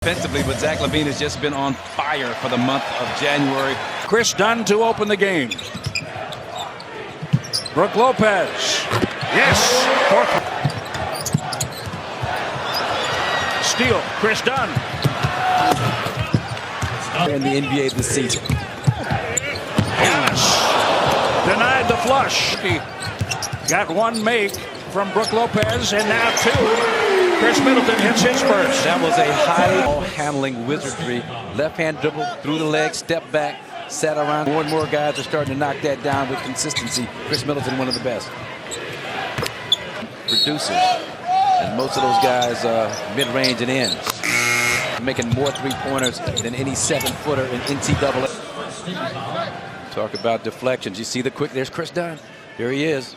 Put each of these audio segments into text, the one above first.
Defensively, but Zach LaVine has just been on fire for the month of January. Chris Dunn to open the game. Brook Lopez. Yes. Steal. Chris Dunn. In the NBA this season. Yes. Denied the flush. He got one make from Brook Lopez, and now two. Chris Middleton hits his first. That was a high ball handling wizardry. Left hand dribble, through the leg, step back, sat around. More and more guys are starting to knock that down with consistency. Chris Middleton, one of the best producers. And most of those guys mid-range and in. Making more three-pointers than any 7-footer in NCAA. Talk about deflections. You see the quick, there's Chris Dunn. Here he is.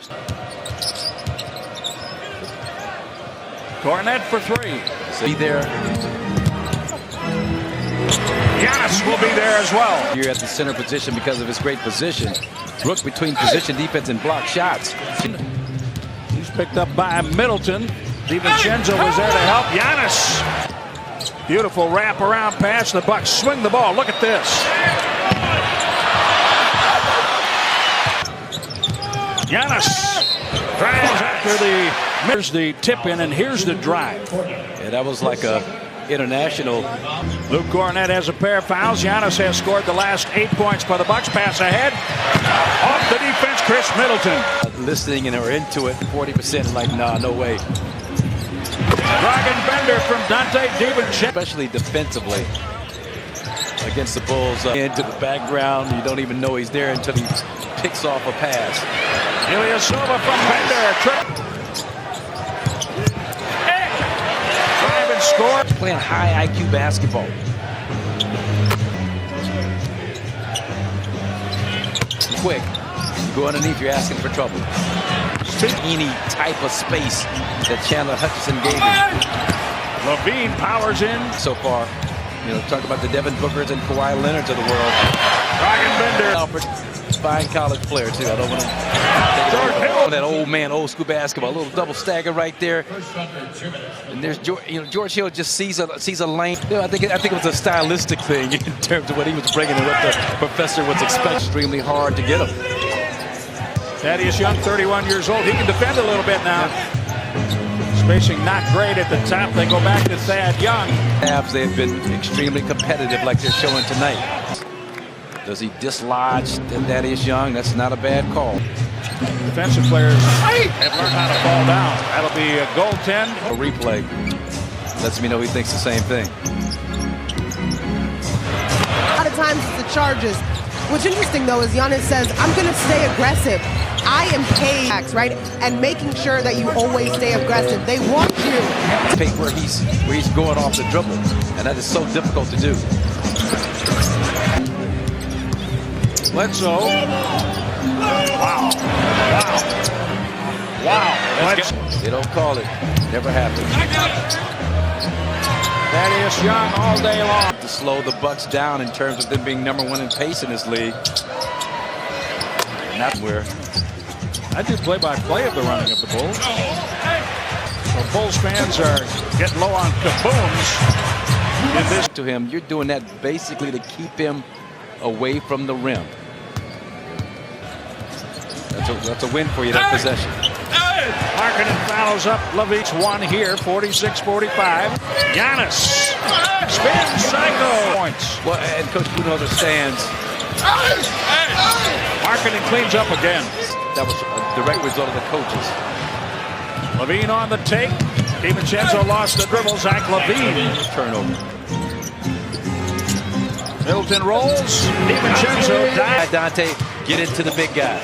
Cornet for three. See there. Giannis will be there as well. Here at the center position because of his great position. Brook between position defense and block shots. He's picked up by Middleton. DiVincenzo was there to help Giannis. Beautiful wrap-around pass. The Bucks swing the ball. Look at this. Giannis drives after the. Here's the tip in, and here's the drive. Yeah, that was like a international. Luke Cornet has a pair of fouls. Giannis has scored the last 8 points for the Bucks. Pass ahead. Off the defense, Chris Middleton. Listening and are into it. 40% like, nah, no way. Dragon Bender from Dante DiVincenzo. Especially defensively against the Bulls. Into the background. You don't even know he's there until he picks off a pass. Ilyasova from Bender. Drive and score. Playing high IQ basketball. Quick. Go underneath, you're asking for trouble. Any type of space that Chandler Hutchison gave him. LaVine powers in. So far, you know, talk about the Devin Bookers and Kawhi Leonards of the world. Dragon Bender. Alfred, fine college player, too. I don't want to. That old man, old school basketball. A little double stagger right there. And there's George Hill just sees a lane. You know, I think it was a stylistic thing in terms of what he was bringing and what the professor was expecting. Extremely hard to get him. Thaddeus Young, 31 years old. He can defend a little bit now. Spacing not great at the top. They go back to Thad Young. They've been extremely competitive like they're showing tonight. Does he dislodge Thaddeus Young? That's not a bad call. Defensive players have learned how to fall down. That'll be a goaltend. A replay lets me know he thinks the same thing. A lot of times it's the charges. What's interesting, though, is Giannis says, I'm going to stay aggressive. I am paid, right? And making sure that you always stay aggressive. They want you. Take where he's going off the dribble, and that is so difficult to do. Bledsoe. Wow. They don't call it. Never happened. Thaddeus Young all day long. To slow the Bucks down in terms of them being #1 in pace in this league. And that's where I do play-by-play of the running of the Bulls. So Bulls fans are getting low on kabooms. In this to him, you're doing that basically to keep him away from the rim. That's a win for you, that possession. Markkanen fouls up. LaVine's one here, 46-45. Giannis spin cycle points. Well, and Coach Boone understands. Markkanen cleans up again. That was a direct result of the coaches. LaVine on the take. DiVincenzo lost the dribble. Zach LaVine. Turnover. Middleton rolls. DiVincenzo dives. Dante, get into the big guy.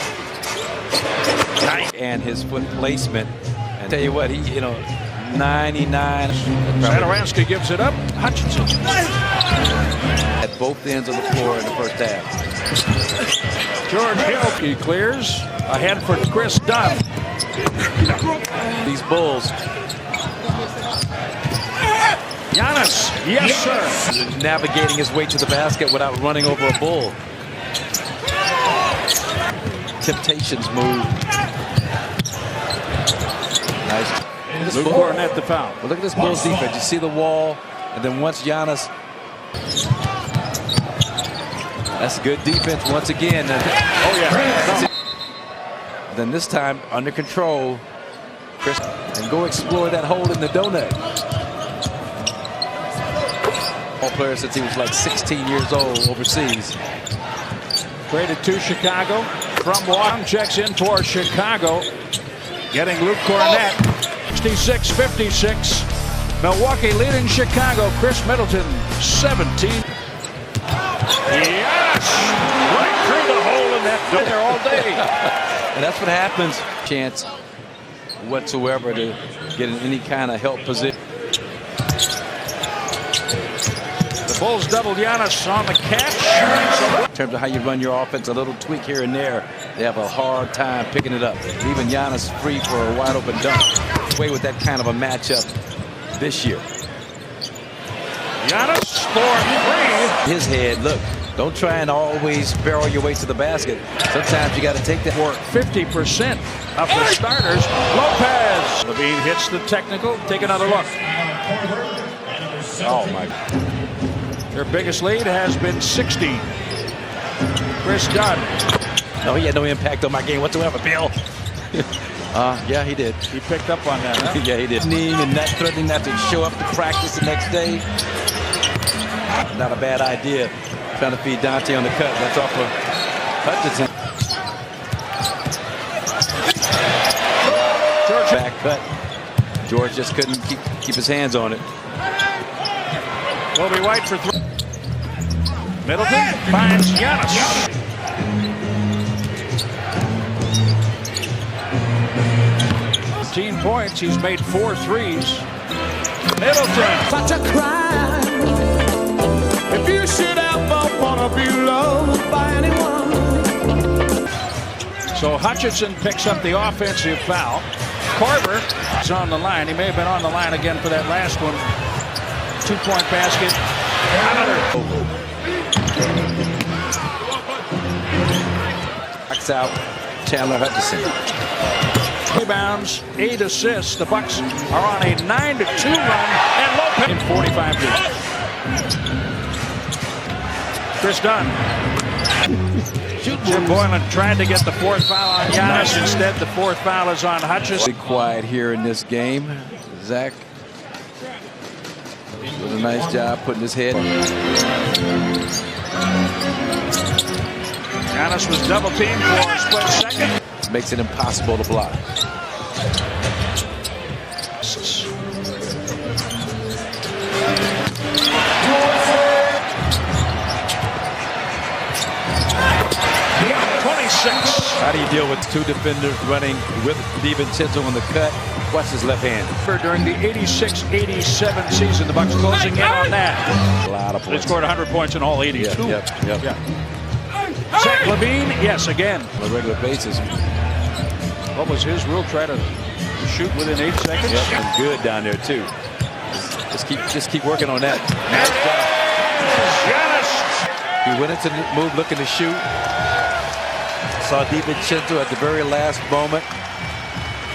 And his foot placement. And tell you what, 99. Satoransky gives it up. Hutchinson. At both ends of the floor in the first half. George Hill, he clears. Ahead for Chris Dunn. These Bulls. Giannis, yes sir. Navigating his way to the basket without running over a Bull. Temptations move. Nice. Luke Cornet the foul. Well, look at this Bulls defense. You see the wall. And then once Giannis, that's good defense once again. Oh, yeah. Then this time under control. Chris, and go explore that hole in the donut. All player since he was like 16 years old overseas. Traded to Chicago from Milwaukee. Checks in for Chicago. Getting Luke Cornett. 66-56. Milwaukee leading Chicago. Chris Middleton, 17. Yes! Right through the hole in that door there all day. And that's what happens. Chance whatsoever to get in any kind of help position. The Bulls doubled Giannis on the catch. In terms of how you run your offense, a little tweak here and there, they have a hard time picking it up. Leaving Giannis free for a wide open dunk. Away with that kind of a matchup this year. Giannis for 3. His head, look, don't try and always barrel your way to the basket. Sometimes you got to take that work. 50% of the starters. Lopez. Levine hits the technical. Take another look. Oh, my. Their biggest lead has been 60. Chris Dunn. No, he had no impact on my game whatsoever, Bill. Yeah, he did. He picked up on that, huh? Yeah, he did. And not threatening not to show up to practice the next day. Not a bad idea. Trying to feed Dante on the cut. That's off of Hutchinson. George back cut. George just couldn't keep his hands on it. Kobe White for 3. Middleton finds Giannis. 15 points. He's made 4 threes. Middleton. Such a crime if you should ever want to be loved by anyone. So Hutchinson picks up the offensive foul. Korver is on the line. He may have been on the line again for that last one. 2-point basket. Another. Knocks out Chandler Hutchinson. Rebounds, 8 assists. The Bucks are on a 9-2 run, and Lopez in 45 years. Chris Dunn. Jim Boylan tried to get the 4th foul on Giannis. Instead, the 4th foul is on Hutchinson. Be quiet here in this game. Zach did a nice job putting his head. Giannis was double teamed for a split second. Makes it impossible to block. How do you deal with 2 defenders running with DiVincenzo on the cut? Watch his left hand. During the 86-87 season, the Bucks closing in on that. A lot of points. They scored 100 points in all 82. Yep. Yeah. Zach Levine, yes, again. On a regular basis. What was his rule? Try to shoot within 8 seconds. Yep, and good down there too. Just keep working on that. Giannis. He went into the move looking to shoot. Saw DiVincenzo at the very last moment.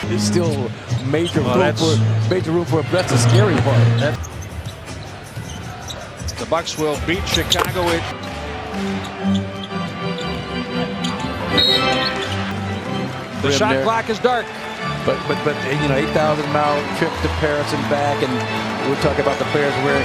There's still major room for that's the scary part. The Bucks will beat Chicago. The shot clock is dark. But you know, 8,000-mile trip to Paris and back, and we're talking about the players wearing